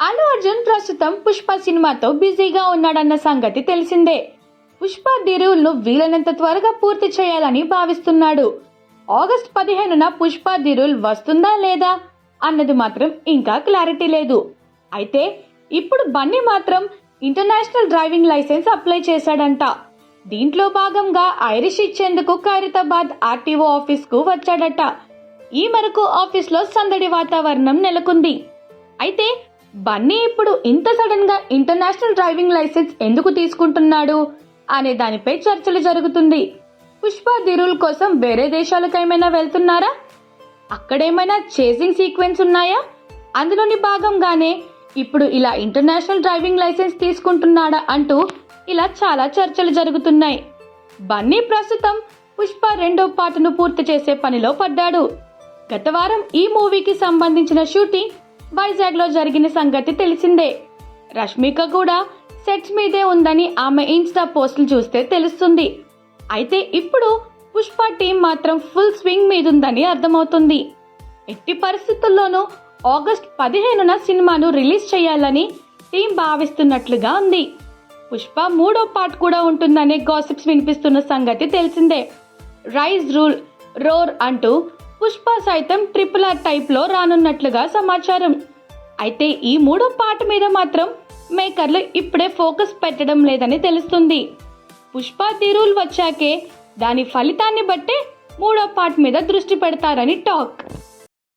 అల్లు అర్జున్ ప్రస్తుతం పుష్ప సినిమాతో బిజీగా ఉన్నాడన్న సంగతి తెలిసిందే. పుష్ప ది రూల్ ను వీలైనంత త్వరగా పూర్తి చేయాలని భావిస్తున్నాడు. ఆగస్టు 15న పుష్ప ది రూల్ వస్తుందా లేదా అన్నది మాత్రం ఇంకా క్లారిటీ లేదు. అయితే ఇప్పుడు బన్నీ మాత్రం ఇంటర్నేషనల్ డ్రైవింగ్ లైసెన్స్ అప్లై చేశాడంట. దీంట్లో భాగంగా ఐరిష్ ఇచ్చేందుకు ఖైరతాబాద్ ఆర్టీఓ ఆఫీస్ కు వచ్చాడట. ఈ మేరకు ఆఫీస్ లో సందడి వాతావరణం నెలకొంది. అయితే బన్నీ ఇప్పుడు ఇంత సడన్ గా ఇంటర్నేషనల్ డ్రైవింగ్ లైసెన్స్ ఎందుకు తీసుకుంటున్నాడు అనే దానిపై చర్చలు జరుగుతుంది. పుష్ప ది రూల్ కోసం వేరే దేశాలకు ఏమైనా వెళ్తున్నారా? అక్కడేమైనా చేసింగ్ సీక్వెన్స్ ఉన్నాయా? అందులోని భాగంగానే ఇప్పుడు ఇలా ఇంటర్నేషనల్ డ్రైవింగ్ లైసెన్స్ తీసుకుంటున్నాడా అంటూ ఇలా చాలా చర్చలు జరుగుతున్నాయి. బన్నీ ప్రస్తుతం పుష్ప 2వ పార్ట్ను పూర్తి చేసే పనిలో పడ్డాడు. గత వారం ఈ మూవీకి సంబంధించిన షూటింగ్ వైజాగ్ లో జరిగిన సంగతి తెలిసిందే. రష్మిక కూడా సెట్స్ మీదే ఉందని ఆమె ఇన్స్టా పోస్టులు చూస్తే తెలుస్తుంది. అయితే ఇప్పుడు పుష్ప టీం మాత్రం ఫుల్ స్వింగ్ మీదుందని అర్థమవుతుంది. ఎట్టి పరిస్థితుల్లోనూ ఆగస్టు 15న సినిమాను రిలీజ్ చేయాలని టీం భావిస్తున్నట్లుగా ఉంది. పుష్ప 3వ పార్ట్ కూడా ఉంటుందనే గాసిప్స్ వినిపిస్తున్న సంగతి తెలిసిందే. రైజ్ రూల్ రోర్ అంటూ పుష్ప సైతం RRR టైప్ లో రానున్నట్లుగా సమాచారం. అయితే ఈ 3వ పార్ట్ మీద మాత్రం మేకర్లు ఇప్పుడే ఫోకస్ పెట్టడం లేదని తెలుస్తుంది. పుష్ప ది రూల్ వచ్చాకే దాని ఫలితాన్ని బట్టే 3వ పార్ట్ మీద దృష్టి పెడతారని టాక్.